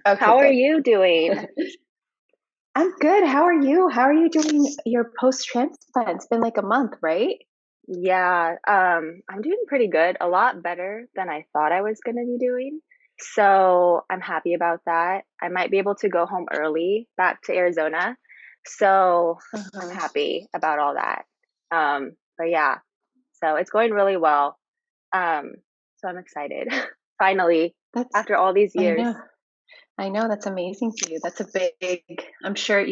Okay, How are good. you doing? I'm good. How are you? How are you doing your post-transplant? It's been like a month, right? Yeah, I'm doing pretty good, a lot better than I thought I was gonna be doing. So I'm happy about that. I might be able to go home early back to Arizona. So I'm Uh-huh. happy about all that. But yeah, so it's going really well. Um, so I'm excited. Finally, That's, after all these I years. know. I know that's amazing for you. That's a big, I'm sure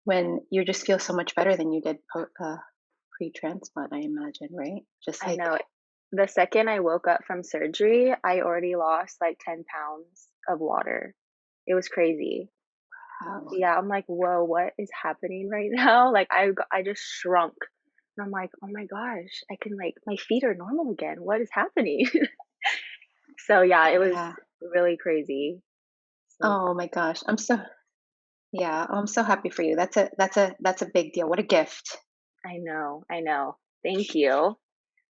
when you just feel so much better than you did pre-transplant, I imagine, right? Just I like, know. The second I woke up from surgery, I already lost like 10 pounds of water. It was crazy. wow. Yeah, I'm like, whoa, what is happening right now? Like I just shrunk. And I'm like, oh my gosh, I can like my feet are normal again. What is happening? So yeah, it was Yeah. really crazy. So Oh my gosh. Yeah, I'm so happy for you. That's a big deal. What a gift. I know, I know. Thank you.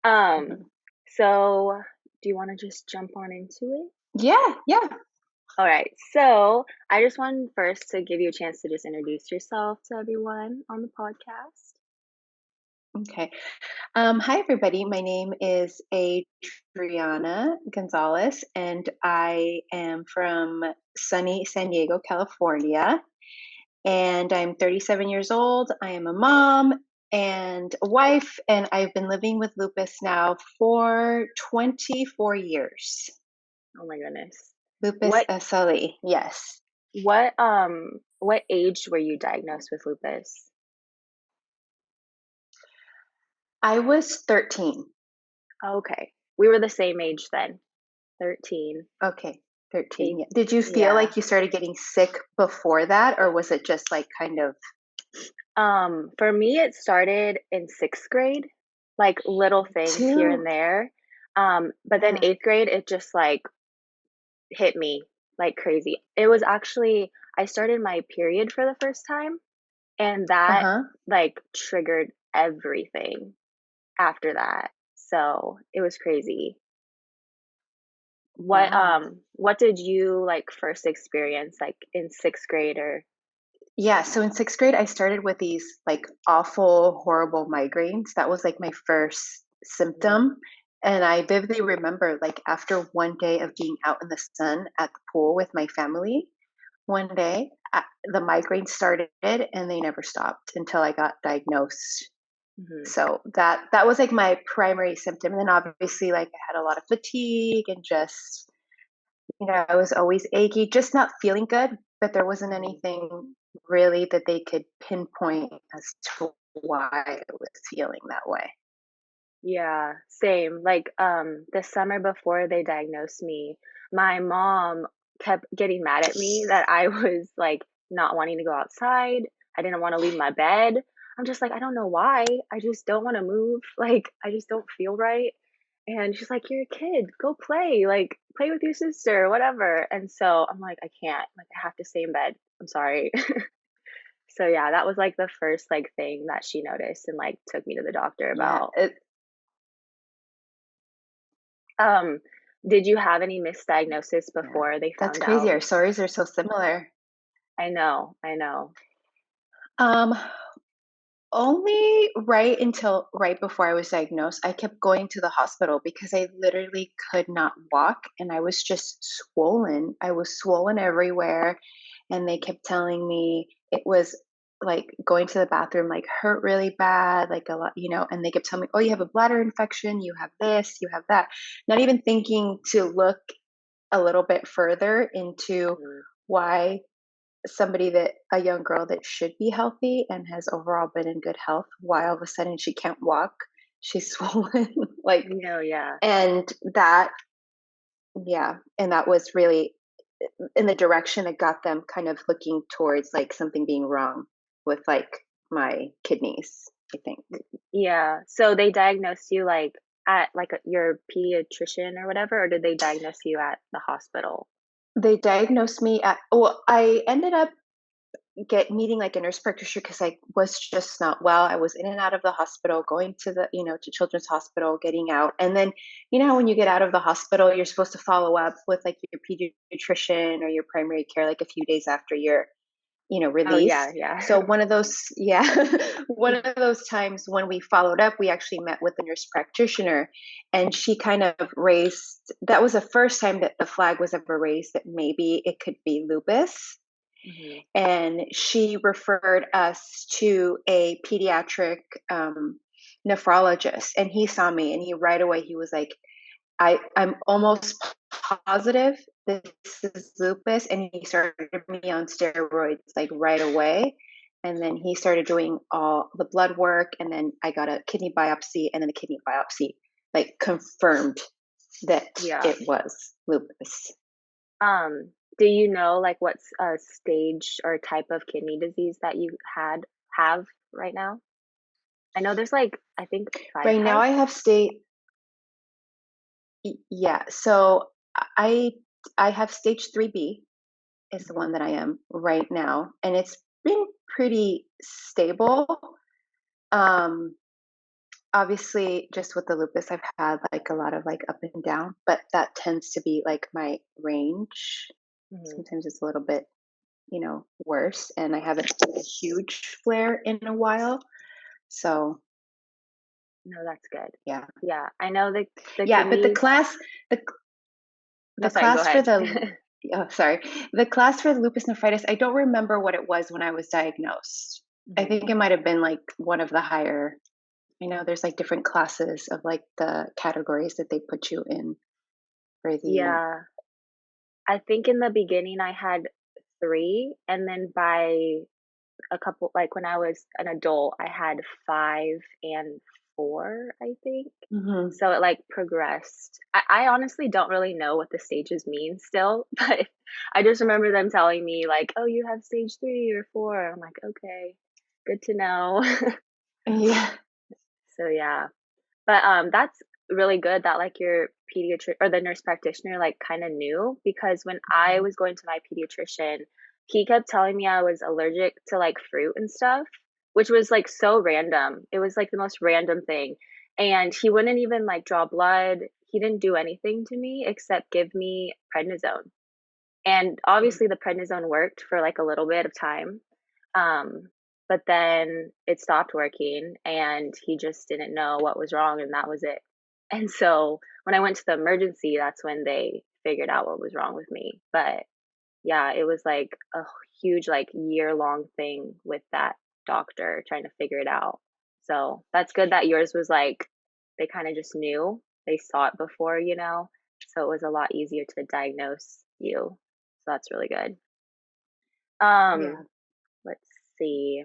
Um, Mhm. so do you want to just jump on into it? Yeah, yeah. All right. So I just wanted first to give you a chance to just introduce yourself to everyone on the podcast. Okay. Hi, everybody. My name is Adriana Gonzalez, and I am from sunny San Diego, California. And I'm 37 years old. I am a mom and a wife, and I've been living with lupus now for 24 years. Oh my goodness. Lupus What SLE, yes. what age were you diagnosed with lupus? I was 13. Okay. We were the same age then. 13. Okay, 13. Eight, Yeah. Did you feel yeah. like you started getting sick before that, or was it just like kind of For me it started in 6th grade, like little things here and too? there. But then Yeah. 8th grade it just like hit me like crazy. It was actually I started my period for the first time. And that, Uh-huh. like, triggered everything after that. So, it was crazy. Wow. What did you, like, first experience, like, in 6th grade or Yeah, so in 6th grade, I started with these, like, awful, horrible migraines. That was, like, my first Mhm, symptom, and I vividly remember, like, after one day of being out in the sun at the pool with my family, one day, the migraines started, and they never stopped until I got diagnosed. mhm. So that was, like, my primary symptom, and then obviously, like, I had a lot of fatigue and just I was always achy, just not feeling good, but there wasn't Mhm. anything really that they could pinpoint as to why I was feeling that way. Yeah, same. Like, the summer before they diagnosed me, my mom kept getting mad at me that I was, like, not wanting to go outside. I didn't wanna leave my bed. I'm just like, "I don't know why. I just don't wanna move. Like, I just don't feel right." And she's like, "You're a kid. Go play. Like, play with your sister, whatever." And so I'm like, "I can't. Like, I have to stay in bed. I'm sorry." So, yeah, that was, like, the first, like, thing that she noticed and, like, took me to the doctor Yeah, about. Um, did you have any misdiagnosis yeah. before they That's found crazy. out? Our stories are so similar. I know, I know. Um, Only right before I was diagnosed, I kept going to the hospital because I literally could not walk and I was just swollen. I was swollen everywhere and they kept telling me it was like going to the bathroom like hurt really bad, like a lot, and they kept telling me, "Oh, you have a bladder infection, you have this, you have that." Not even thinking to look a little bit further into Mhm. why a young girl that should be healthy and has overall been in good health, why all of a sudden she can't walk, she's swollen, like, No, yeah. and that, yeah, and that was really in the direction that got them kind of looking towards like something being wrong with like my kidneys, I think. Yeah. So they diagnosed you, like, at, like, your pediatrician or whatever, or did they diagnose you at the hospital? They diagnosed me at, well, I ended up get meeting like a nurse practitioner because I was just not well. I was in and out of the hospital, going to the, to Children's Hospital, getting out. And then, when you get out of the hospital, you're supposed to follow up with like your pediatrician or your primary care like a few days after you're, Oh, yeah, released. yeah. So one of those, yeah, one of those times when we followed up, we actually met with the nurse practitioner, and she kind of raised, that was the first time that the flag was ever raised that maybe it could be lupus. Mhm. And she referred us to a pediatric nephrologist, and he saw me, and he right away, he was like, I'm almost positive this is lupus. And he started me on steroids like right away. And then he started doing all the blood work. And then I got a kidney biopsy. And then the kidney biopsy like confirmed that Yeah. it was lupus. Do you know like what's a stage or type of kidney disease that you have right now? I know there's like I think 5 Right now types. I have yeah. So I I have stage 3B is the Mhm. one that I am right now. And it's been pretty stable. Um, Obviously, just with the lupus, I've had like a lot of like up and down, but that tends to be like my range. Mhm. Sometimes it's a little bit, worse, and I haven't seen a huge flare in a while. So No, that's good. yeah, Yeah, I know the yeah. But kidneys. the No, the sorry, go class for ahead. the oh, sorry, the class for lupus nephritis. I don't remember what it was when I was diagnosed. I Mhm. think it might have been like one of the higher. I know there's like different classes of like the categories that they put you in for the. Yeah, I think in the beginning I had 3, and then by a couple like when I was an adult, I had 5 and 4, I think. Mhm. So it like progressed. I honestly don't really know what the stages mean still, but I just remember them telling me like, "Oh, you have stage 3 or 4." I'm like, "Okay, good to know." Yeah. So yeah. But that's really good that like your pediatric or the nurse practitioner like kind of knew because when I Mhm. was going to my pediatrician, he kept telling me I was allergic to like fruit and stuff, which was like so random. It was like the most random thing. And he wouldn't even like draw blood. He didn't do anything to me except give me prednisone. And Mhm. obviously the prednisone worked for like a little bit of time. Um, but then it stopped working and he just didn't know what was wrong and that was it. And so when I went to the emergency, that's when they figured out what was wrong with me. But yeah, it was like a huge like year-long thing with that doctor trying to figure it out. So that's good that yours was like they kind of just knew. They saw it before, so it was a lot easier to diagnose you. So that's really good. Um, Yeah. let's see.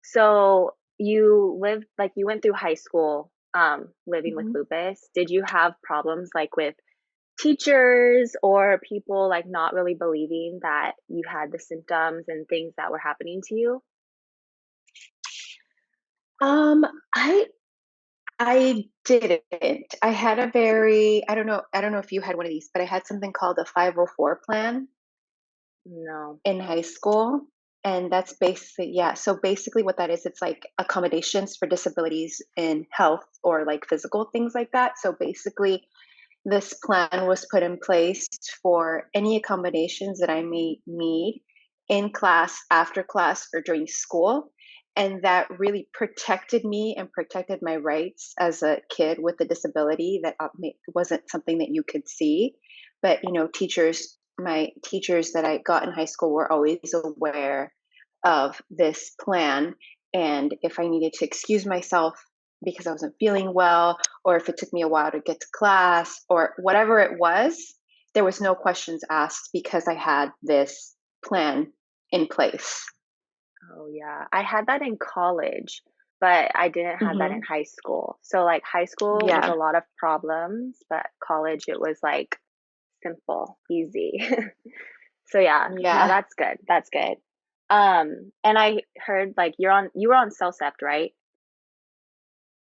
So you lived like you went through high school living with Mhm. lupus. Did you have problems like with teachers or people like not really believing that you had the symptoms and things that were happening to you? Um, I I didn't. I had a very I don't know if you had one of these, but I had something called a 504 plan No. in high school. And that's basically, yeah. So basically, what that is, it's like accommodations for disabilities in health or like physical things like that. So basically, this plan was put in place for any accommodations that I may need in class, after class, or during school. And that really protected me and protected my rights as a kid with a disability that wasn't something that you could see. But, my teachers that I got in high school were always aware of this plan. And if I needed to excuse myself because I wasn't feeling well, or if it took me a while to get to class or whatever it was, there was no questions asked because I had this plan in place. Oh, yeah. I had that in college, but I didn't have that in Hmm. high school. So, like, high school was Yeah. a lot of problems, but college, it was like simple, easy. So, yeah, no, Yeah. that's good. That's good. And I heard like you were on CellCept, right?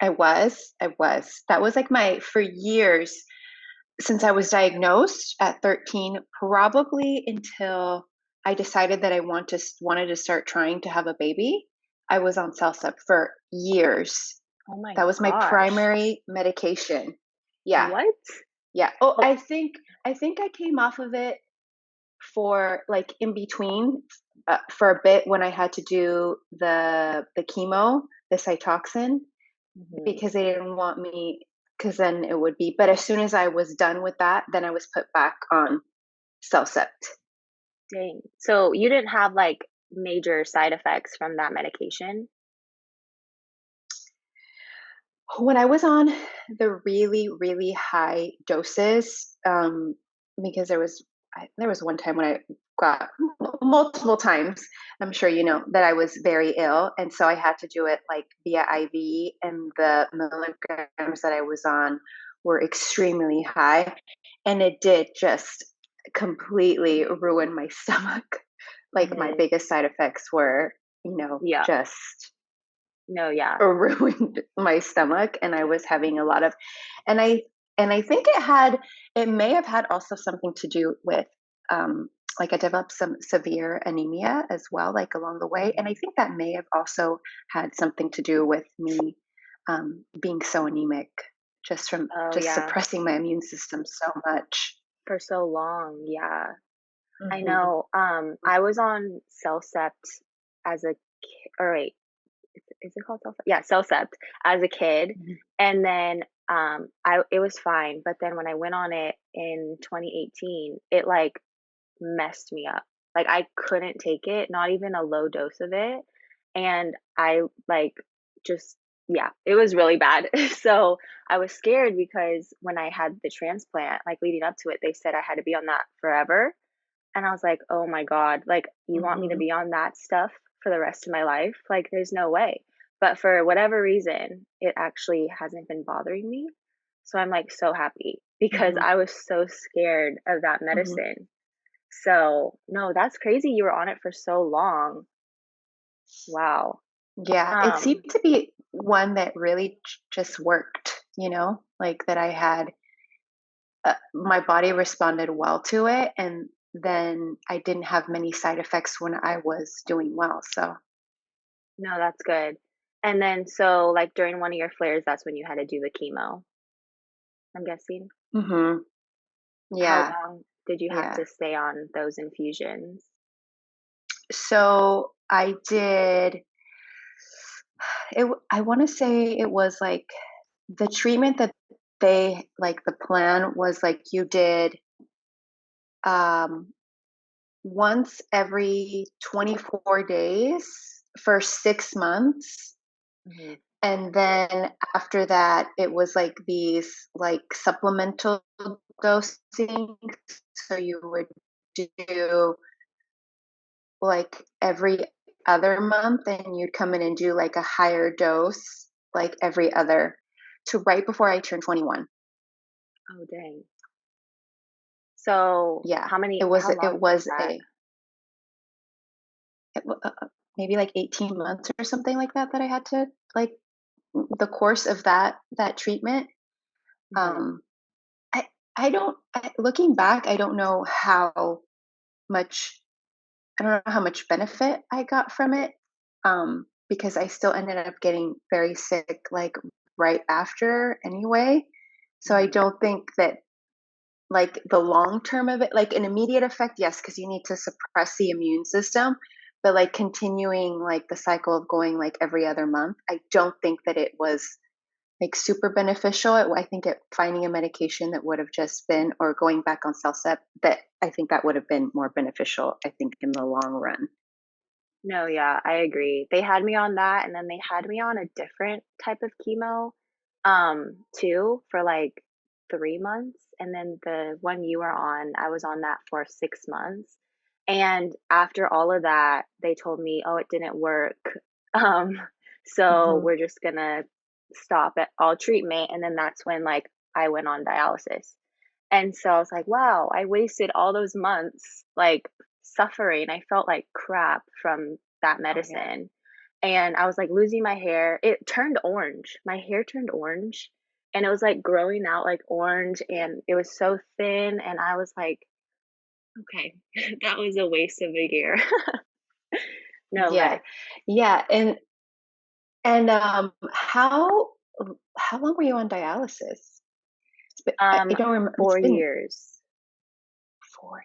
I was. That was like for years since I was diagnosed at 13, probably until I decided that I wanted to start trying to have a baby, I was on Cellcept for years. Oh my That was my gosh. primary medication. Yeah, What? yeah. Oh, Oh, I think I came off of it for like in between for a bit when I had to do the chemo, the Cytoxin, mhm. because they didn't want me because then it would be. But as soon as I was done with that, then I was put back on Cellcept. Dang. So you didn't have like major side effects from that medication? When I was on the really, really high doses, because there was one time when I got multiple times, I'm sure you know, that I was very ill. And so I had to do it like via IV, and the milligrams that I was on were extremely high. And it did just completely ruin my stomach. Like my Mhm. biggest side effects were, Yeah. just No, yeah. ruined my stomach, and I was having a lot of, and I think it may have had also something to do with, like I developed some severe anemia as well, like along the way, and I Mhm. think that may have also had something to do with me being so anemic, just from Oh, just yeah. suppressing my immune system so much. For so long, yeah. I Hmm. know, I was on Cellcept as a ki or wait, is it called Cellcept? Yeah, Cellcept as a kid, Hmm. and then, I it was fine, but then when I went on it in 2018, it, like, messed me up. Like, I couldn't take it, not even a low dose of it, and I, like, just yeah, it was really bad. So, I was scared because when I had the transplant, like, leading up to it, they said I had to be on that forever, and I was like, "Oh my god, like, you want me to Hmm. be on that stuff for the rest of my life? Like, there's no way." But for whatever reason, it actually hasn't been bothering me, so I'm, like, so happy because Hmm. I was so scared of that Hmm. medicine. So, no, that's crazy you were on it for so long. Wow. Yeah, it seemed Um, to be one that really just worked, like that my body responded well to it. And then I didn't have many side effects when I was doing well. So, no, that's good. And then so, like, during one of your flares, that's when you had to do the chemo, I'm guessing? hmm, How yeah, long did you have yeah. to stay on those infusions? So I did, I want to say it was like the treatment that like the plan was like you did um, once every 24 days for 6 months. Mhm. And then after that, it was like these like supplemental dosing. So you would do like every other month, and you'd come in and do like a higher dose, like every other, to right before I turned 21. Oh, dang. So, Yeah, how long was that? it, wa- uh, uh, maybe like 18 months or something like that I had to like the course of that treatment. Mhm. Um, I don't. Looking back, much. I don't know how much benefit I got from it, because I still ended up getting very sick, like right after anyway. So I Mhm. don't think that like the long term of it, like an immediate effect, yes, because you need to suppress the immune system. But like continuing like the cycle of going like every other month, I don't think that it was like super beneficial. I think finding a medication that would have just been, or going back on Cellcept, that I think that would have been more beneficial. I think in the long run. No, yeah, I agree. They had me on that, and then they had me on a different type of chemo, too, for, like, 3 months, and then the one you were on, I was on that for 6 months, and after all of that, they told me, "Oh, it didn't work, um, so Hmm. we're just gonna stop at all treatment," and then that's when, like, I went on dialysis. And so I was like, "Wow, I wasted all those months, like, suffering." I felt like crap from that Oh yeah. medicine, and I was, like, losing my hair. It turned orange. My hair turned orange, and it was, like, growing out like orange, and it was so thin, and I was like, Okay. That was a waste of a year. No, but Yeah. Yeah, and, how long were you on dialysis? I um don't remember. It's 4 been years. 4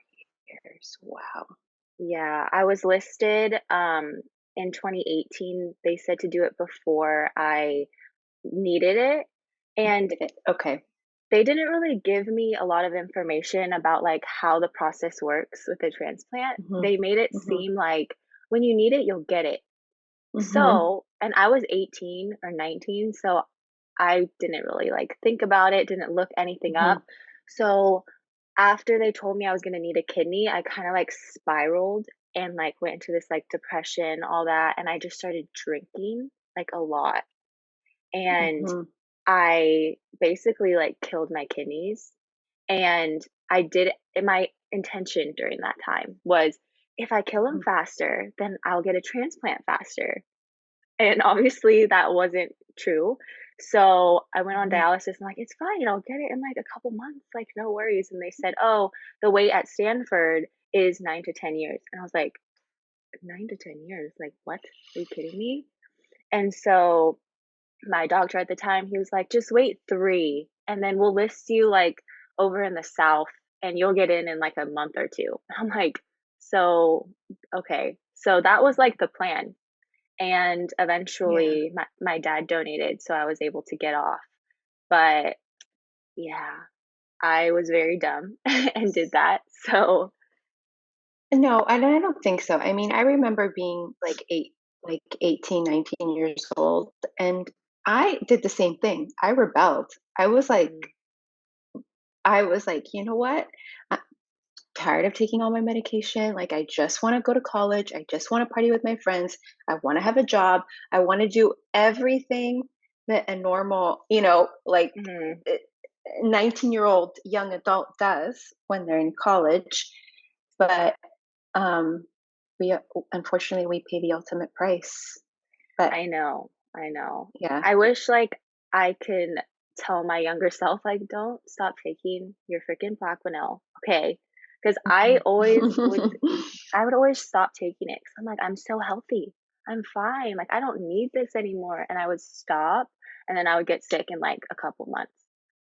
years. Wow. Yeah, I was listed in 2018. They said to do it before I needed it. And Did it okay. they didn't really give me a lot of information about like how the process works with a transplant. Mhm. They made it Mhm. seem like when you need it, you'll get it. Mhm. So, and I was 18 or 19, so I didn't really like think about it, didn't look anything up. Mhm. So, after they told me I was going to need a kidney, I kind of like spiraled and like went into this like depression, all that, and I just started drinking like a lot. And Mhm. I basically like killed my kidneys. And I did and my intention during that time was if I kill them Mhm. faster, then I'll get a transplant faster. And obviously that wasn't true. So I went on Mhm. dialysis and like, it's fine, I'll get it in like a couple months, like no worries. And they said, oh, the wait at Stanford is 9 to 10 years. And I was like, 9 to 10 years? Like, what? Are you kidding me? And so my doctor at the time, he was like, just wait 3 and then we'll list you like over in the South and you'll get in like a month or two. I'm like, so, okay. So that was like the plan. And Yeah. eventually my dad donated, so I was able to get off. But yeah, I was very dumb and did that. So, No, and I don't think so. I mean, I remember being like 18, 19 years old, and I did the same thing. I rebelled. mhm, I was like, you know what? I'm tired of taking all my medication. Like, I just want to go to college. I just want to party with my friends. I want to have a job. I want to do everything that a normal, 19-year-old young adult does when they're in college. But um, we unfortunately we pay the ultimate price. But I know, I know. yeah. I wish like I can tell my younger self like don't stop taking your freaking Plaquenil, okay? Because I would always stop taking it because I'm like I'm so healthy, I'm fine, like I don't need this anymore, and I would stop, and then I would get sick in like a couple months,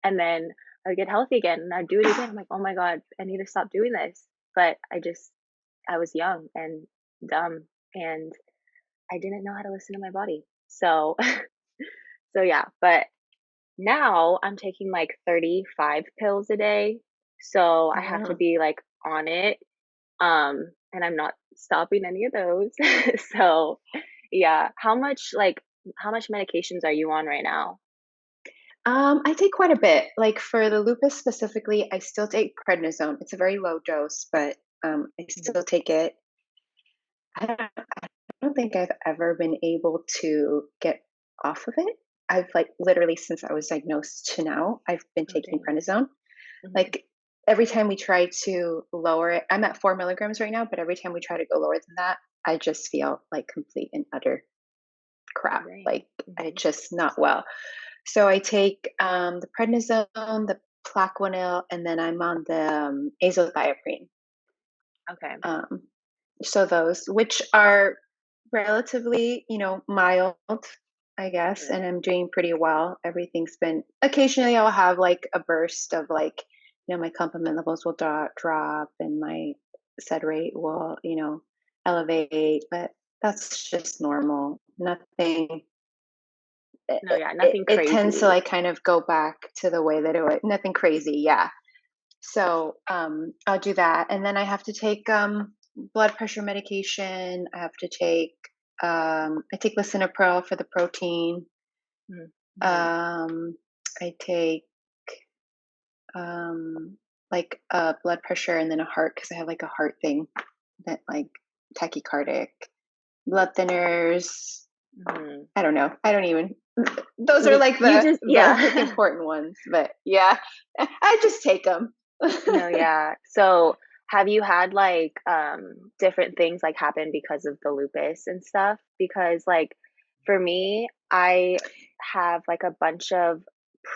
and then I would get healthy again, and I'd do it again. I'm like, oh my god, I need to stop doing this, but I was young and dumb, and I didn't know how to listen to my body. So, so yeah, but now I'm taking like 35 pills a day. So I have to Wow. be like on it. And I'm not stopping any of those. So yeah, how much medications are you on right now? I take quite a bit. Like for the lupus specifically, I still take prednisone. It's a very low dose, but I Mhm. still take it. I don't think I've ever been able to get off of it. I've like literally since I was diagnosed to now, I've been Oh taking dang. prednisone. Mhm. Like every time we try to lower it, I'm at 4 milligrams right now, but every time we try to go lower than that, I just feel like complete and utter Oh crap. dang. Like I Mhm. just not well. So I take the prednisone, the Plaquenil, and then I'm on the azathioprine. Okay. Um, so those, which are relatively, mild, I guess, Mhm. and I'm doing pretty well. Everything's been occasionally I'll have like a burst of like, my complement levels will drop and my sed rate will, elevate, but that's just normal. Nothing. It, No, yeah, it, nothing it tends to crazy. like kind of go back to the way that it was. Nothing crazy, yeah. So I'll do that, and then I have to take blood pressure medication. I take lisinopril for the protein. Mhm. Mhm. Um, I take like a blood pressure and then a heart because I have like a heart thing that like tachycardic, blood thinners. Mhm. I don't know. I don't even. Those are like You just the yeah. important ones, but yeah, I just take them. No, yeah. So, have you had like different things like happen because of the lupus and stuff? Because like for me, I have like a bunch of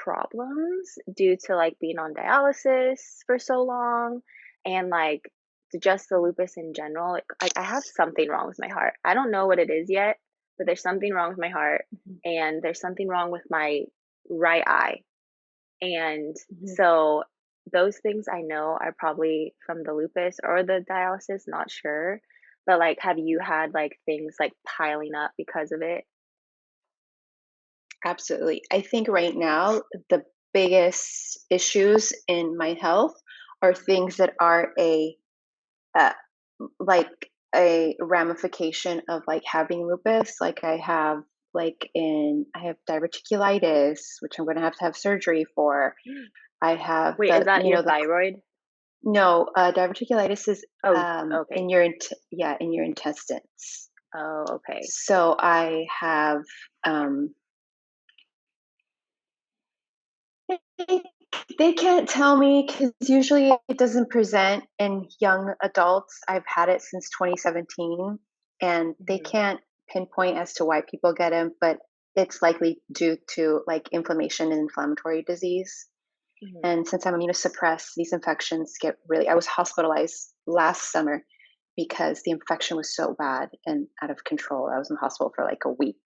problems due to like being on dialysis for so long and like just the lupus in general, like I have something wrong with my heart. I don't know what it is yet, but there's something wrong with my heart, Mhm, and there's something wrong with my right eye. And mhm. so those things I know are probably from the lupus or the dialysis, not sure. But like, have you had like things like piling up because of it? Absolutely. I think right now the biggest issues in my health are things that are uh, like a ramification of like having lupus. Like I have diverticulitis, which I'm going to have surgery for. I have Wait, is the, that you your know, the thyroid? no, diverticulitis is Oh, okay. in your yeah, in your intestines. Oh, okay. So I have um they they can't tell me because usually it doesn't present in young adults. I've had it since 2017, and they Mhm, can't pinpoint as to why people get them, but it's likely due to like inflammation and inflammatory disease. mhm, And since I'm immunosuppressed, these infections get really. I was hospitalized last summer because the infection was so bad and out of control. I was in the hospital for like a week.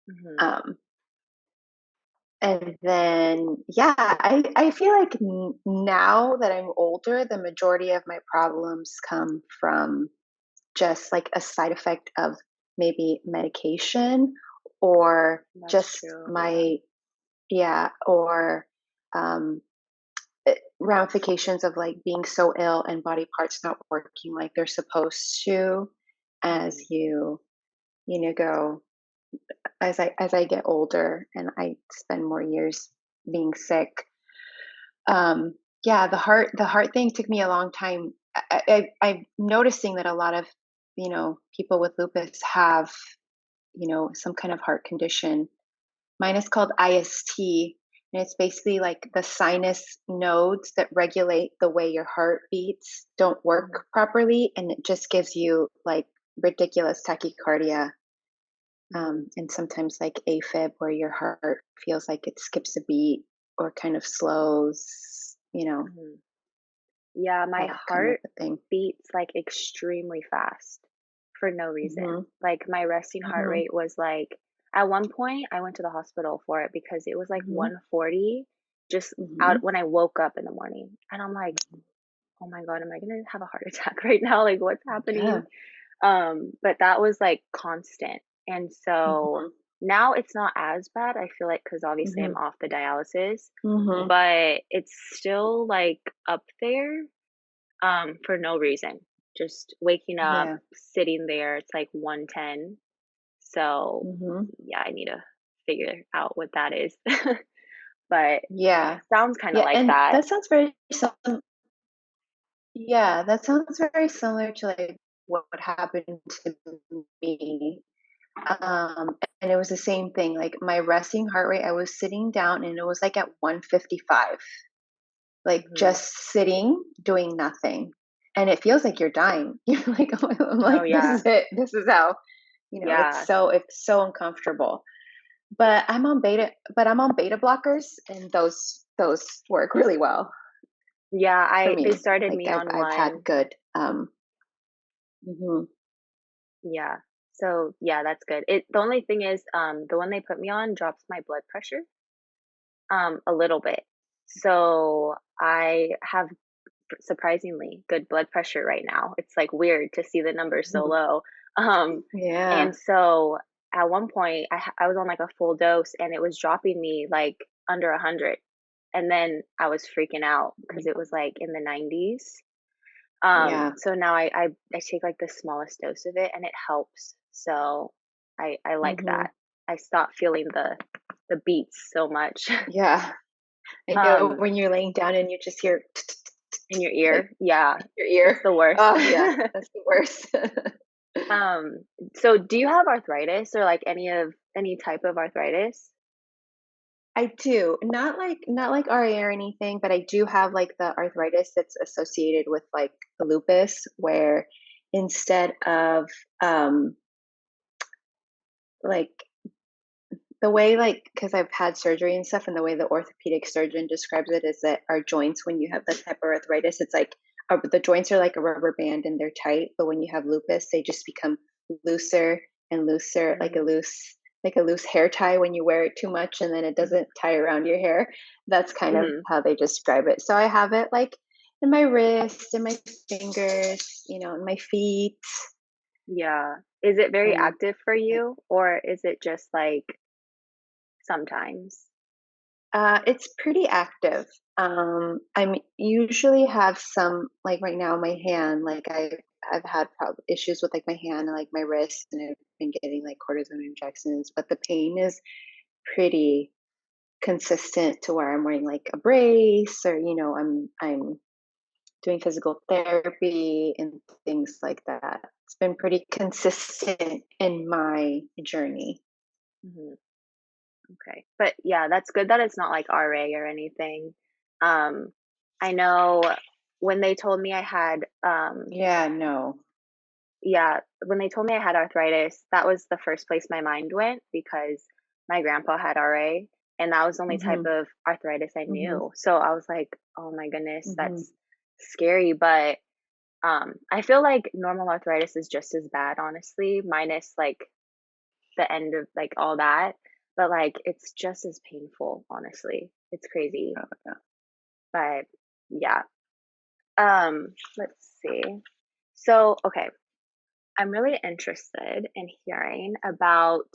mhm, Um, And then, yeah, I feel like now that I'm older, the majority of my problems come from just like a side effect of maybe medication or that's just true, yeah. my, yeah, or um, ramifications of like being so ill and body parts not working like they're supposed to as Mhm, go as I get older and I spend more years being sick. Um, yeah, the heart thing took me a long time. I'm noticing that a lot of people with lupus have some kind of heart condition. Mine is called IST, and it's basically like the sinus nodes that regulate the way your heart beats don't mhm, work properly, and it just gives you like ridiculous tachycardia, mhm, and sometimes like AFib, where your heart feels like it skips a beat or kind of slows, mhm. Yeah, my that kind of heart a thing. beats like extremely fast for no reason. Mhm, Like my resting heart mhm, rate was like at one point I went to the hospital for it because it was like mhm, 140 just out mhm. when I woke up in the morning. And I'm like, "Oh my God, am I gonna have a heart attack right now? Like what's happening?" Yeah. But that was like constant. And so Mhm, now it's not as bad, I feel like, because obviously I'm mhm, off the dialysis, mhm. but it's still like up there for no reason. Just waking up, Yeah. sitting there, it's like 110. So, Mhm. yeah, I need to figure out what that is. But Yeah. sounds kind of Yeah, like and that. that sounds very yeah, that sounds very similar to, like, what happened to me. And it was the same thing, like, my resting heart rate, I was sitting down and it was, like, at 155, like, Hmm. just sitting, doing nothing, and it feels like you're dying. You're like, "Oh," I'm Oh, like, "This yeah. is it. This is how," Yeah. it's so uncomfortable. I'm on beta blockers, and those work really well Yeah. for They me. started Like me on I've had one. good mhm, Yeah. So, yeah, that's good. The only thing is, the one they put me on drops my blood pressure, a little bit. So I have surprisingly good blood pressure right now. It's like weird to see the numbers so mhm. low. Um, Yeah. and so at one point I was on like a full dose and it was dropping me like under 100. And then I was freaking out because it was like in the 90s. Yeah. So now I take like the smallest dose of it and it helps. So I like Mhm. that. I stopped feeling the beats so much. Yeah. I know um when you're laying down and you just hear in your like ear. Yeah. your It's ear. the worst. Oh, yeah, that's the worst. So do you have arthritis or like any type of arthritis? I do. Not like RA or anything, but I do have like the arthritis that's associated with like the lupus where instead of um like the way like because I've had surgery and stuff and the way the orthopedic surgeon describes it is that our joints when you have that type of arthritis, it's like the joints are like a rubber band and they're tight, but when you have lupus, they just become looser and looser, Mm, like a loose hair tie when you wear it too much and then it doesn't tie around your hair. That's kind of mhm. how they describe it. So I have it like in my wrist, in my fingers, in my feet, Yeah. Is it very and active for you, or is it just, like, sometimes? it's pretty active. I'm usually have some like right now my hand, like I've had issues with like my hand and like my wrist, and I've been getting like cortisone injections, but the pain is pretty consistent to where I'm wearing like a brace, or I'm doing physical therapy and things like that. It's been pretty consistent in my journey. Mhm. Okay. But, yeah, that's good that it's not, like, RA or anything. Um, I know when they told me I had, Yeah, no. yeah, when they told me I had arthritis, that was the first place my mind went because my grandpa had RA, and that was the only type Mhm. of arthritis I Mhm. knew. So I was like, "Oh my goodness, Mhm. that's scary." But I feel like normal arthritis is just as bad, honestly, minus like the end of like all that. But like it's just as painful, honestly. It's crazy. Oh, yeah. But yeah. Let's see. So, okay, I'm really interested in hearing about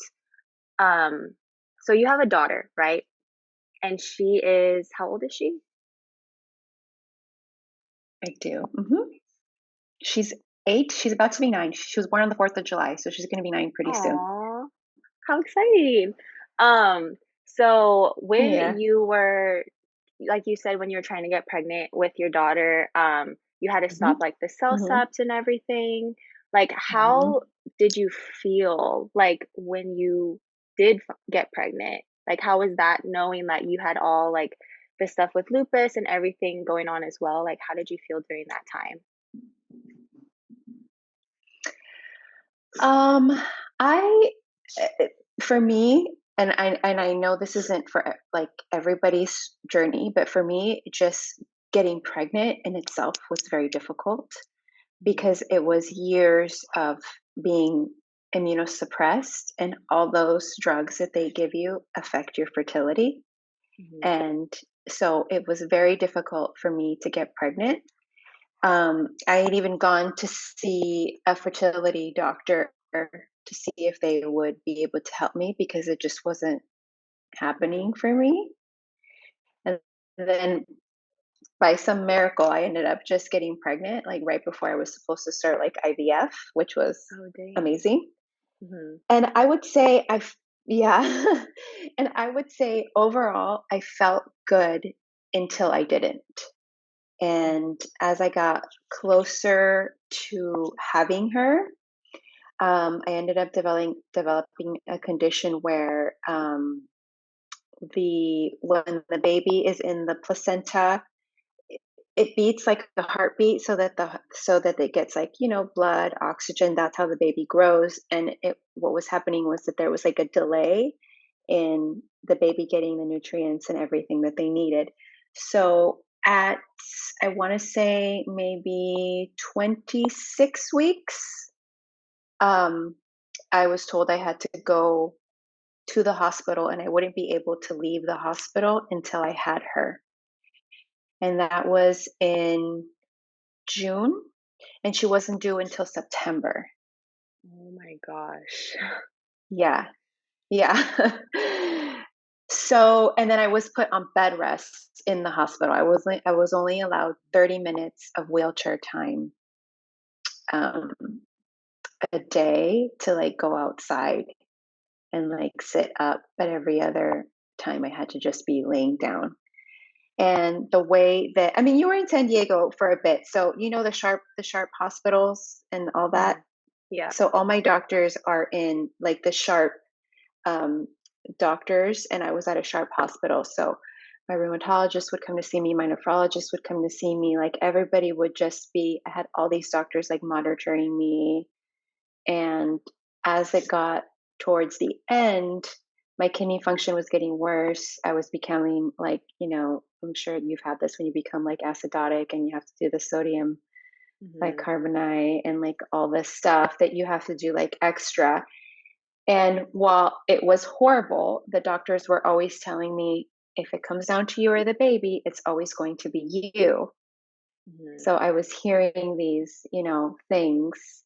um so you have a daughter, right? And she is how old is she? I do. She's 8. She's about to be 9. She was born on the 4th of July, so she's gonna be 9 pretty soon. Aw, how exciting. Um, so when Yeah. you were like you said, when you were trying to get pregnant with your daughter, you had to Mhm. stop like the cell Mhm. steps and everything. Like, Mhm. how did you feel like when you did get pregnant? Like, how was that knowing that you had all like the stuff with lupus and everything going on as well? Like, how did you feel during that time? Um, I eh, for me, and I know this isn't for like everybody's journey, but for me, just getting pregnant in itself was very difficult Mhm, because it was years of being immunosuppressed, and all those drugs that they give you affect your fertility. mhm, And so it was very difficult for me to get pregnant. I had even gone to see a fertility doctor to see if they would be able to help me because it just wasn't mhm. happening for me. And then by some miracle, I ended up just getting pregnant, like right before I was supposed to start like IVF, which was Oh, dang. amazing. Mhm, And I would say yeah. And I would say overall, I felt good until I didn't. mhm, And as I got closer to having her, I ended up developing a condition where the when the baby is in the placenta, it beats like the heartbeat, so that it gets like blood, oxygen. That's how the baby grows. And it what was happening was that there was like a delay in the baby getting the nutrients and everything that they needed. So at I want to say maybe 26 weeks, um, I was told I had to go to the hospital and I wouldn't be able to leave the hospital until I had her. And that was in June, and she wasn't due until September. oh my gosh. Yeah. Yeah. So, and then I was put on bed rest in the hospital. I was only allowed 30 minutes of wheelchair time um, a day to like go outside and like sit up, but every other time I had to just be laying down. And the way that I mean, you were in San Diego for a bit, so you know the sharp hospitals and all that. Mhm. Yeah. So all my doctors are in like the sharp um, doctors, and I was at a sharp hospital. So my rheumatologist would come to see me, my nephrologist would come to see me. Like everybody would just be. I had all these doctors like monitoring me, and as it got towards the end, my kidney function was getting worse. I was becoming like I'm sure you've had this when you become like acidotic and you have to do the sodium Mhm. bicarbonate and like all this stuff that you have to do like extra. And while it was horrible, the doctors were always telling me, if it comes down to you or the baby, it's always going to be you. Mhm. So I was hearing these, things,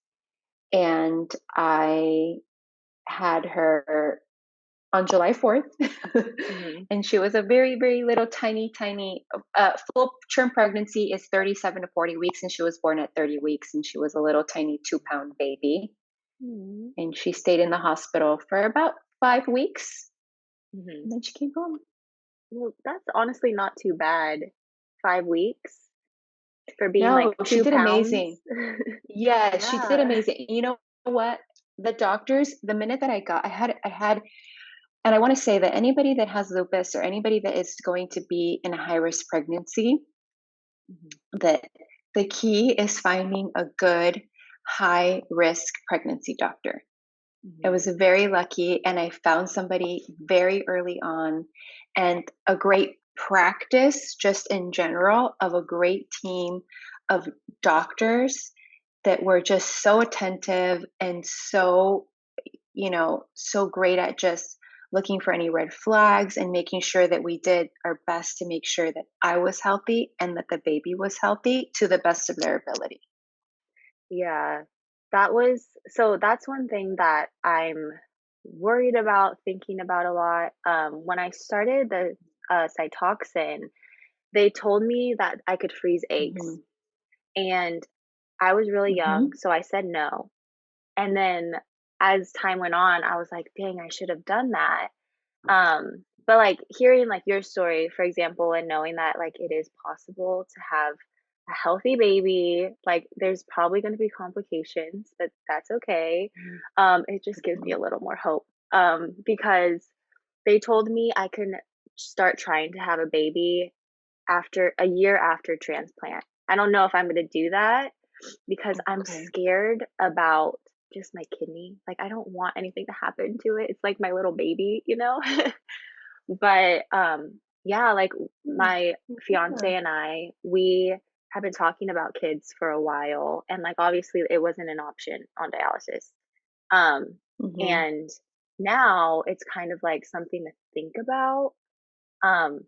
and I had her on July 4th. Mhm. And she was a very, very little tiny, tiny, full term pregnancy is 37 to 40 weeks. And she was born at 30 weeks, and she was a little tiny 2-pound baby. Mhm. And she stayed in the hospital for about 5 weeks. Mhm. And then she came home. Well, that's honestly not too bad. 5 weeks for being No, like she 2 did amazing. pounds. Yeah, she did Yeah. amazing. You know what? The doctors, the minute that I had, and I want to say that anybody that has lupus or anybody that is going to be in a high risk pregnancy, Mhm. that the key is finding a good high risk pregnancy doctor. I was Mhm. very lucky, and I found somebody very early on, and a great practice just in general of a great team of doctors that were just so attentive and so, so great at just looking for any red flags and making sure that we did our best to make sure that I was healthy and that the baby was healthy to the best of their ability. Yeah. That's one thing that I'm worried about, thinking about a lot. When I started the Cytoxin, they told me that I could freeze eggs. Mhm. And I was really young, Mhm. so I said no. And then as time went on, I was like, dang, I should have done that. But like hearing like your story, for example, and knowing that like it is possible to have a healthy baby, like there's probably going to be complications, but that's okay. It just gives me Mhm. a little more hope. Because they told me I can start trying to have a baby after a year after transplant. I don't know if I'm going to do that because I'm Okay. scared about just my kidney. Like I don't want anything to happen to it. It's like my little baby, you know? But, yeah, like, Yeah. my Yeah. fiancé and I, we have been talking about kids for a while, and, like, obviously, it wasn't an option on dialysis. Um, Mhm. and now it's kind of, like, something to think about. Um,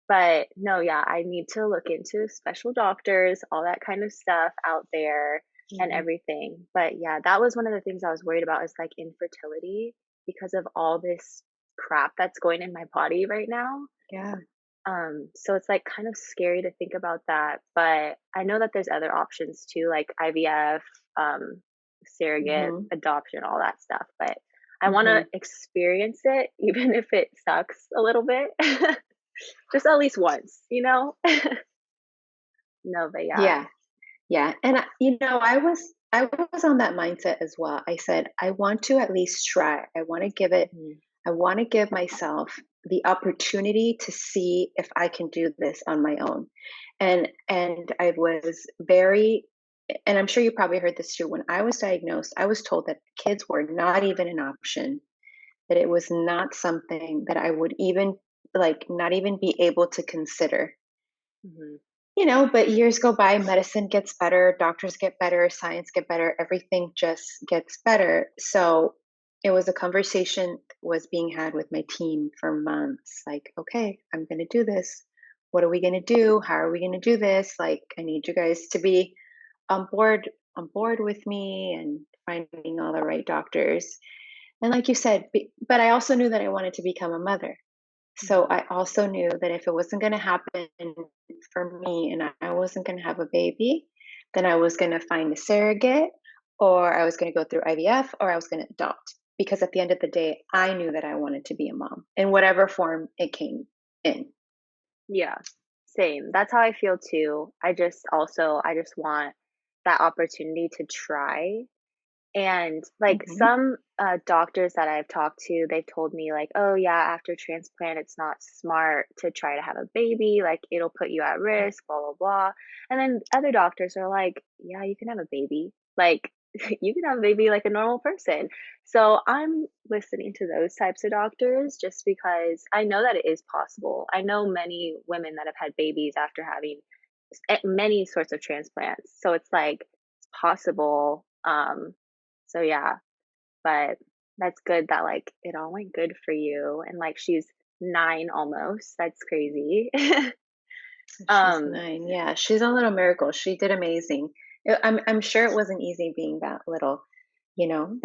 but no, yeah, I need to look into special doctors, all that kind of stuff out there and Mhm. everything. But, yeah, that was one of the things I was worried about is, like, infertility because of all this crap that's going in my body right now. Yeah. So it's like kind of scary to think about that, but I know that there's other options too, like IVF, um, surrogate, Mhm. adoption, all that stuff. But I want to Mhm. experience it, even if it sucks a little bit, just at least once, you know? No, but yeah. Yeah. Yeah. And I was on that mindset as well. I said I want to at least try. Mhm. I want to give myself the opportunity to see if I can do this on my own. And I was very, and I'm sure you probably heard this too. When I was diagnosed, I was told that kids were not even an option, that it was not something that I would even like not even be able to consider. Mhm. But years go by, medicine gets better, doctors get better, science get better, everything just gets better. So it was a conversation was being had with my team for months. Like, okay, I'm going to do this. What are we going to do? How are we going to do this? Like, I need you guys to be on board with me and finding all the right doctors. And like you said, but I also knew that I wanted to become a mother. So Mhm. I also knew that if it wasn't going to happen for me and I wasn't going to have a baby, then I was going to find a surrogate, or I was going to go through IVF, or I was going to adopt. Because at the end of the day, I knew that I wanted to be a mom in whatever form it came in. Yeah. Same. That's how I feel too. I just want that opportunity to try. And, like, Hmm. some, doctors that I've talked to, they've told me, like, "Oh, yeah, after transplant, it's not smart to try to have a baby, like, it'll put you at risk, blah, blah, blah." And then other doctors are like, "Yeah, you can have a baby." Like, you can have a baby like a normal person. So I'm listening to those types of doctors just because I know that it is possible. I know many women that have had babies after having many sorts of transplants. So it's like it's possible. So yeah, but that's good that like it all went good for you and like she's 9 almost. That's crazy. She's um 9. Yeah, she's a little miracle. She did amazing. I'm sure it wasn't easy being that little, you know.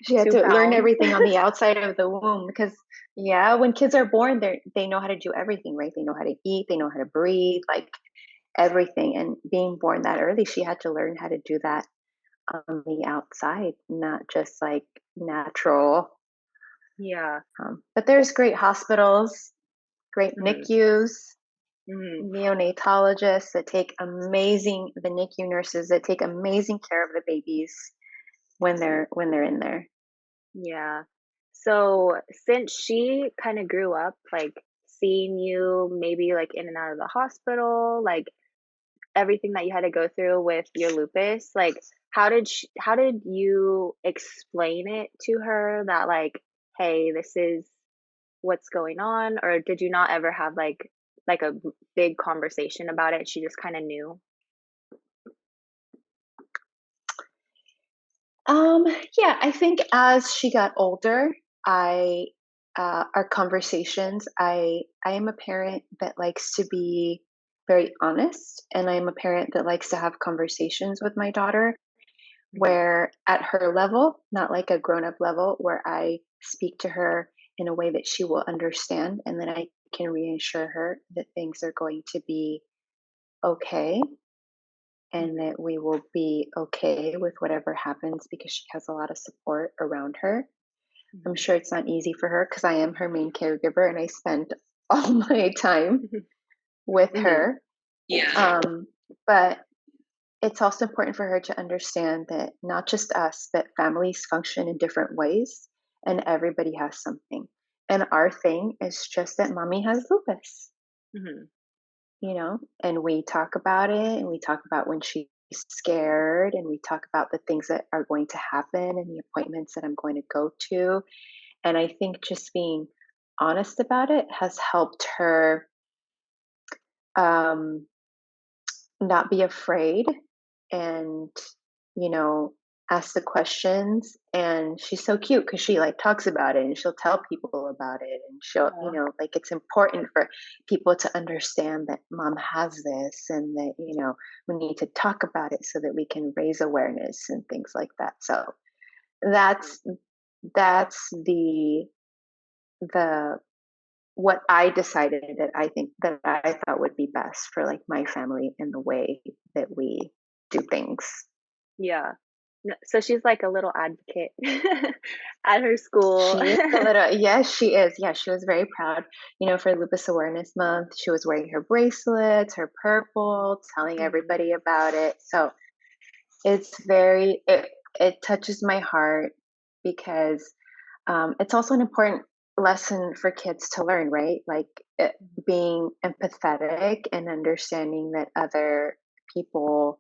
She had 2 to learn pounds. everything on the outside of the womb because yeah, when kids are born, they know how to do everything, right? They know how to eat, they know how to breathe, like everything. And being born that early, she had to learn how to do that on the outside, not just like natural. Yeah. But there's great hospitals, great Mhm. NICUs, Mhm. neonatologists that take amazing the NICU nurses that take amazing care of the babies when they're in there. Yeah. So, since she kinda grew up, like, seeing you maybe, like, in and out of the hospital, like, everything that you had to go through with your lupus, like, how did you explain it to her that, like, "Hey, this is what's going on," or did you not ever have, like, a big conversation about it, she just kinda knew? Um, yeah, I think as she got older, I our conversations, I am a parent that likes to be very honest and I'm a parent that likes to have conversations with my daughter Mhm. where at her level, not like a grown up level, where I speak to her in a way that she will understand and then I can reassure her that things are going to be okay and Mhm. that we will be okay with whatever happens because she has a lot of support around her. I'm Mhm. sure it's not easy for her because I am her main caregiver and I spend all my time Mhm. with Mhm. her. Um, but it's also important for her to understand that not just us, but families function in different ways and everybody has something. And our thing is just that mommy has lupus, Mhm. you know, and we talk about it and we talk about when she's scared and we talk about the things that are going to happen and the appointments that I'm going to go to. And I think just being honest about it has helped her um, not be afraid and, you know, ask the questions. And she's so cute because she like talks about it and she'll tell people about it. And she'll, you Aw. know, like it's important for people to understand that mom has this and that, you know, we need to talk about it so that we can raise awareness and things like that. So that's that's the what I decided that I think that I thought would be best for like my family and the way that we do things. Yeah. No, so she's like a little advocate at her school. She is a little, yes, she is. Yeah, she was very proud. You know, for Lupus Awareness Month, she was wearing her bracelets, her purple, telling Mhm. everybody about it. So it's very, it touches my heart because it's also an important lesson for kids to learn, right? Like Mhm. being empathetic and understanding that other people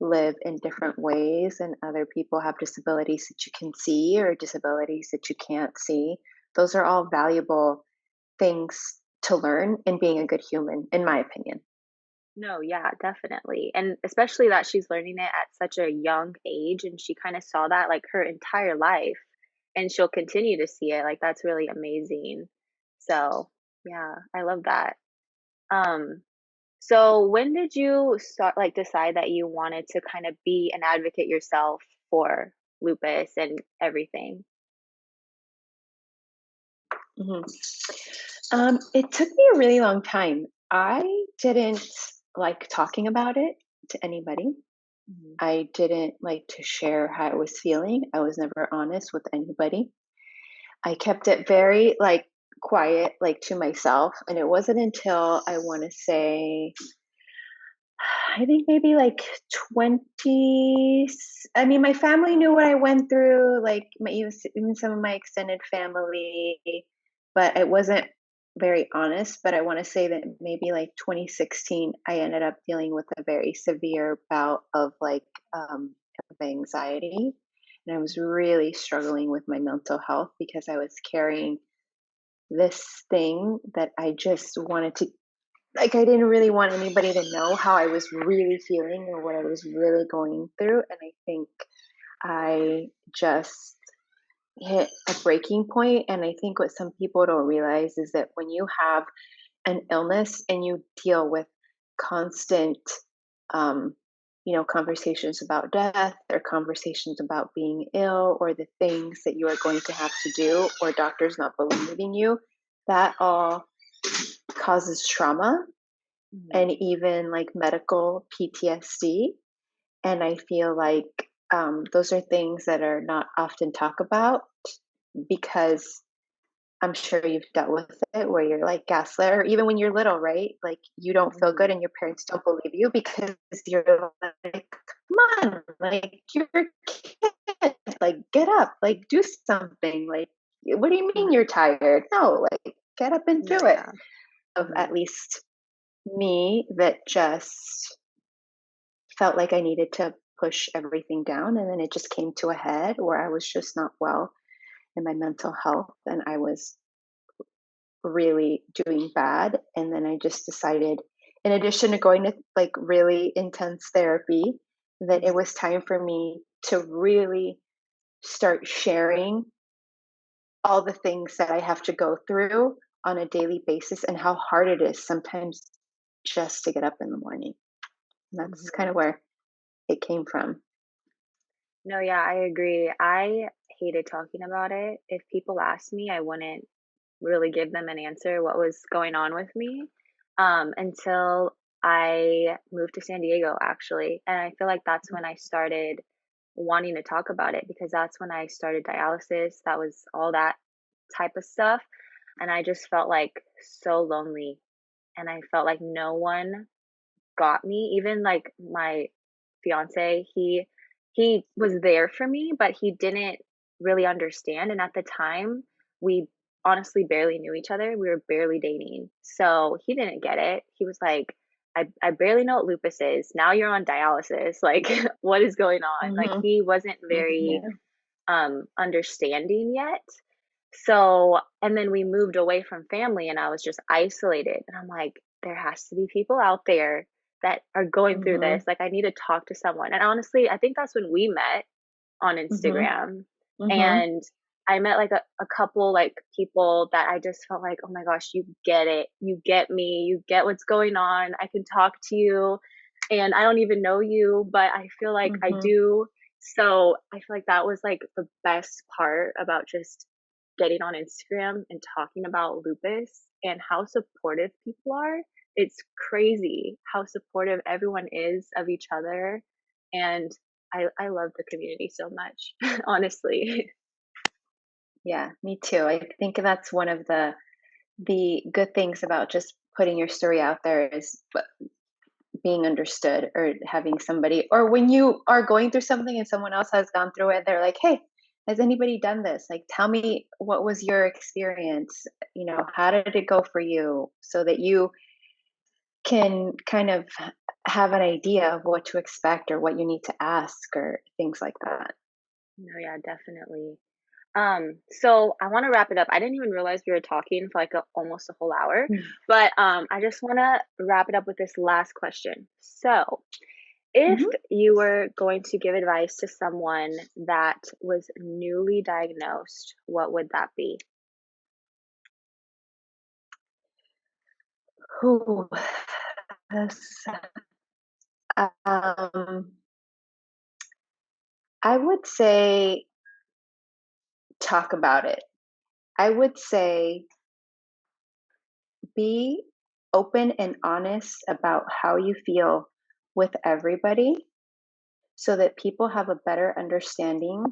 live in different ways and other people have disabilities that you can see or disabilities that you can't see. Those are all valuable things to learn in being a good human, in my opinion. No, yeah, definitely, and especially that she's learning it at such a young age, and she kinda saw that, like, her entire life, and she'll continue to see it, like, that's really amazing. So, yeah, I love that. Um, so when did you start like, decide that you wanted to kinda be an advocate yourself for lupus and everything? Mhm. It took me a really long time. I didn't like talking about it to anybody. Mhm. I didn't like to share how I was feeling. I was never honest with anybody. I kept it very like quiet, like to myself. And it wasn't until I want to say, I think maybe like 20. I mean, my family knew what I went through, like even some of my extended family, but it wasn't very honest. But I want to say that maybe like 2016, I ended up dealing with a very severe bout of like of anxiety. And I was really struggling with my mental health because I was carrying this thing that I just wanted to, like, I didn't really want anybody to know how I was really feeling or what I was really going through. And I think I just hit a breaking point. And I think what some people don't realize is that when you have an illness and you deal with constant, um, conversations about death or conversations about being ill or the things that you are going to have to do or doctors not believing you, that all causes trauma Mhm. and even like medical PTSD. And I feel like those are things that are not often talked about because I'm sure you've dealt with it where you're like gaslit, or even when you're little, right? Like you don't feel good Mhm. and your parents don't believe you because you're like, come on, like you're a kid, like get up, like do something. Like, what do you mean Mhm. you're tired? No, like get up and do No, it. yeah. Of at Mhm. least me that just felt like I needed to push everything down. And then it just came to a head where I was just not well in my mental health and I was really doing bad. And then I just decided, in addition to going to like really intense therapy, that it Mhm. was time for me to really start sharing all the things that I have to go through on a daily basis and how hard it is sometimes just to get up in the morning. And that's kind Mhm. of where it came from. No, yeah, I agree. I hated talking about it. If people asked me, I wouldn't really give them an answer what was going on with me, until I moved to San Diego, actually. And I feel like that's when I started wanting to talk about it because that's when I started dialysis. That was all that type of stuff. And I just felt like so lonely. And I felt like no one got me. Even like my fiance, he was there for me, but he didn't really understand. And at the time, we honestly barely knew each other. We were barely dating. So he didn't get it. He was like, I barely know what lupus is. Now you're on dialysis. Like, what is going on? Like, Hmm. he wasn't very Yeah. understanding yet. So, and then we moved away from family and I was just isolated. And I'm like, there has to be people out there that are going through Hmm. this. Like, I need to talk to someone. And honestly, I think that's when we met on Hmm. Instagram. Hmm. And I met like a couple like people that I just felt like, oh my gosh, you get it. You get me. You get what's going on. I can talk to you. And I don't even know you, but I feel like I Hmm. do. So I feel like that was like the best part about just getting on Instagram and talking about lupus and how supportive people are. It's crazy how supportive everyone is of each other. And I love the community so much, honestly. Yeah, me too. I think that's one of the good things about just putting your story out there is being understood or having somebody, or when you are going through something and someone else has gone through it, they're like, hey, has anybody done this? Like, tell me, what was your experience? How did it go for you? So that you can kind of have an idea of what to expect or what you need to ask or things like that. No, yeah, definitely. So I want to wrap it up. I didn't even realize we were talking for like almost a whole hour, but I just want to wrap it up with this last question. So, if Mhm. you were going to give advice to someone that was newly diagnosed, what would that be? Ooh, that's, um, I would say talk about it. I would say be open and honest about how you feel with everybody so that people have a better understanding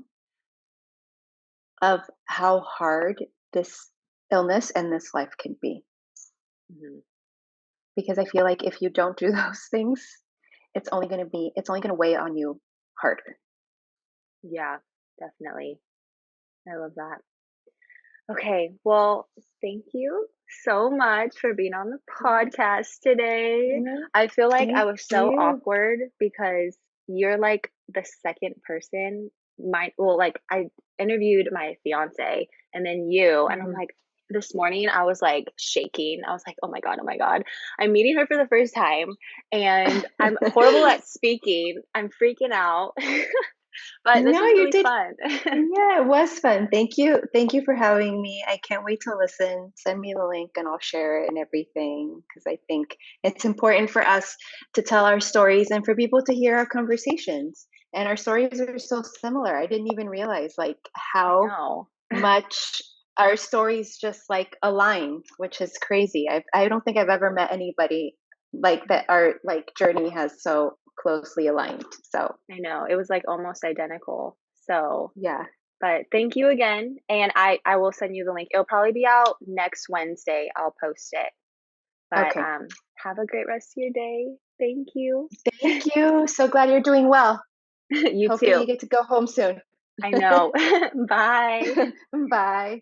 of how hard this illness and this life can be. Mhm. Because I feel like if you don't do those things, it's only going to weigh on you harder. Yeah, definitely. I love that. Okay, well, thank you so much for being on the Yeah. podcast today. Yeah. I feel like I Thank was so you. awkward because you're like the second person, like I interviewed my fiance and then you, and I'm Mhm. like, this morning I was like shaking. I was like, oh my God, oh my God. I'm meeting her for the first time and I'm horrible at speaking. I'm freaking out. But this No, was you really did. fun. Yeah, it was fun. Thank you. Thank you for having me. I can't wait to listen. Send me the link and I'll share it and everything because I think it's important for us to tell our stories and for people to hear our conversations. And our stories are so similar. I didn't even realize like I how know. much our stories just like align, which is crazy. I don't think I've ever met anybody like that our like journey has so closely aligned. So, I know. It was like almost identical. So, yeah. but thank you again. And I will send you the link. It'll probably be out next Wednesday. I'll post it. But Okay. have a great rest of your day. Thank you. Thank you. So glad you're doing well. You Hopefully you too. get to go home soon. I know. Bye. Bye.